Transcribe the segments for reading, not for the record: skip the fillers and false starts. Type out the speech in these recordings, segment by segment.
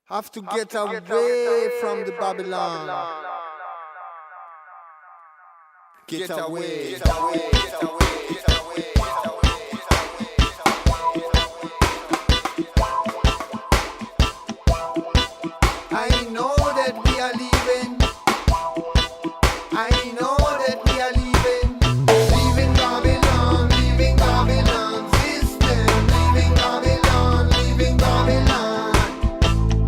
Have to get away from the Babylon. Get away. Get away. Get away. Get away. I know that we are leaving. I know that we are leaving. Leaving Babylon, leaving Babylon system. Leaving Babylon, leaving Babylon.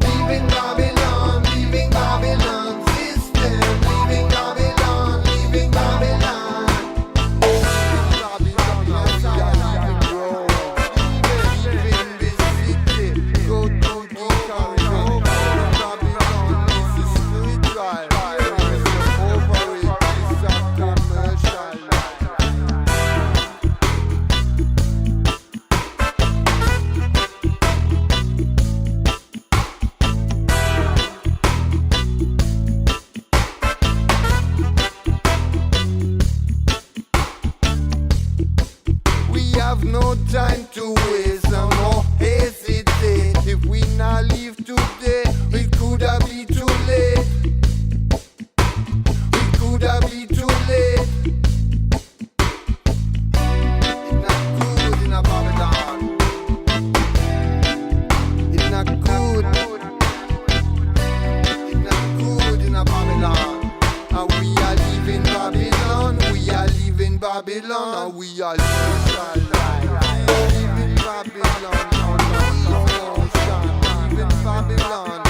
Leaving Babylon, leaving Babylon system. Leaving Babylon, leaving Babylon. Babylon, yes, I leaving Rome. Leaving this city, go to the corridor. Babylon is a spiritual. Over it is a commercial. We have no time to waste and no hesitate. If we not leave today, it could have been too late. It could have been too late. It's not good in a Babylon. It's not good. It's not good in a Babylon. And we are leaving Babylon. We are leaving Babylon. And we are leaving Babylon. Leaving Babylon. Leaving Babylon.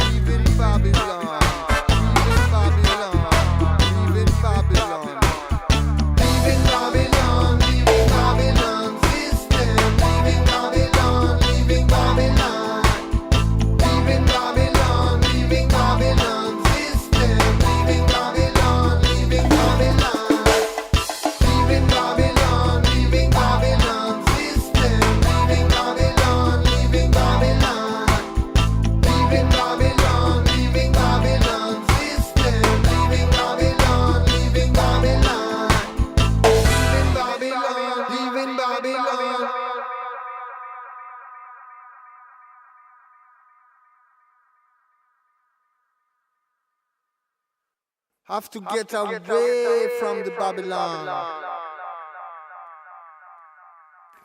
Leaving Babylon. Leaving Babylon. Leaving Babylon. Leaving Babylon system. Leaving Babylon. Leaving Babylon. Leaving Babylon. Leaving Babylon system. Leaving Babylon. Leaving Babylon. Leaving Babylon. Leaving Babylon system. Leaving Babylon. Leaving Babylon. Leaving Babylon. Leaving Babylon system. Leaving Babylon. Leaving Babylon. Leaving Babylon. Leaving Babylon. Have to get away from the Babylon.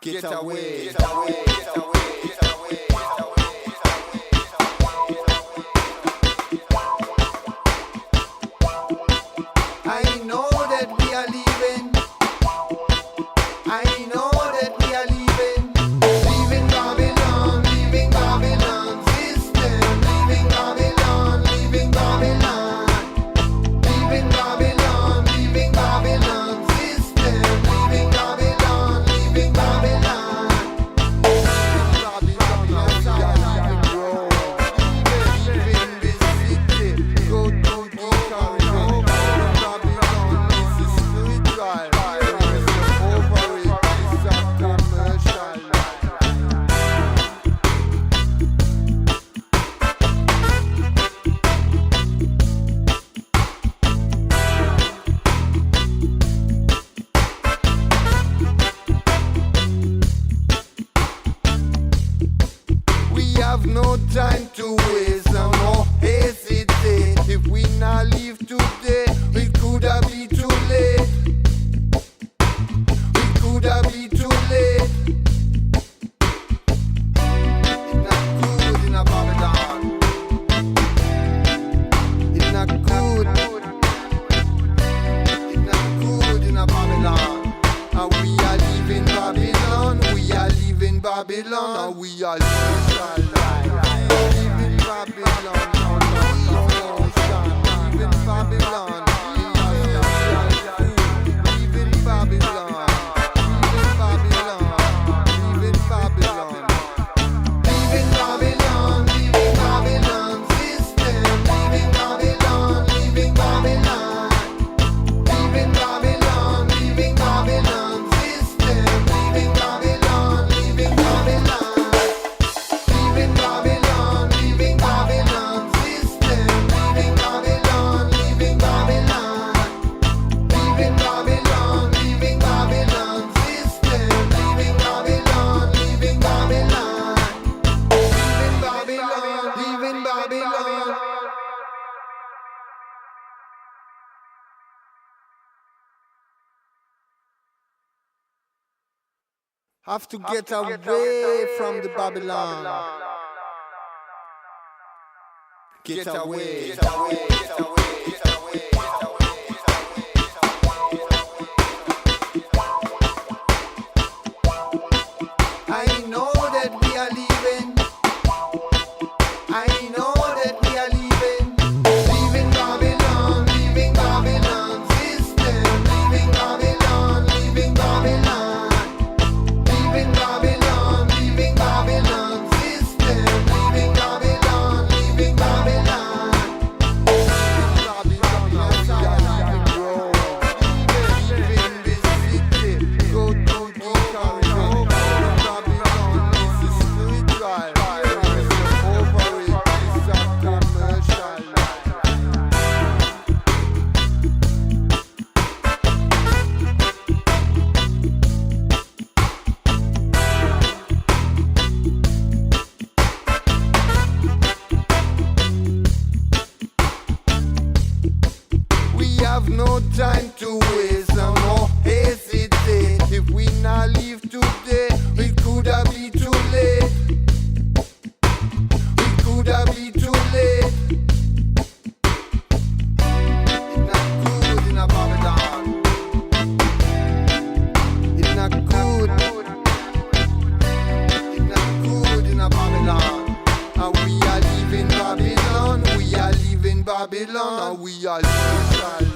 Get away. Get away. Get away. Get away. I know that we are leaving. I know that we are leaving. Leaving Babylon, leaving Babylon system. Leaving Babylon, leaving Babylon. Leaving Babylon, leaving Babylon system. Leaving Babylon, leaving Babylon. Babylon, yes, I leaving Rome. Leaving this city, go to the corridor. Babylon is a spiritual. Over it is a commercial. We have no time to waste and no hesitate. If we not leave today, it could have been too late. It could have been too late. It's not good in a Babylon. It's not good. It's not good in a Babylon. And we are leaving Babylon. We are leaving Babylon. And we are leaving Babylon. Leaving Babylon. Leaving Babylon. Leaving Babylon. Leaving Babylon. Leaving Babylon. Leaving Babylon system. Leaving Babylon. Leaving Babylon. Leaving Babylon. Leaving Babylon system. Leaving Babylon. Leaving Babylon. Leaving Babylon. Leaving Babylon system. Leaving Babylon. Leaving Babylon. Have to get away from the Babylon. Get away. Get away. Get away. Get away. I know that we are leaving. I know that we are leaving. Leaving Babylon, leaving Babylon system. Leaving Babylon, leaving Babylon. Leaving Babylon, leaving Babylon system. Leaving Babylon, leaving Babylon. Leaving Babylon, we are leaving Rome. Leaving this city, go to the corridor. Babylon is a spiritual. Over it is a commercial. We have no time to waste and no hesitate. If we not leave today, it could have been too late. It could have been too late. It's not good in a Babylon. It's not good. It's not good in a Babylon. And we are leaving Babylon. We are leaving Babylon. And we are leaving.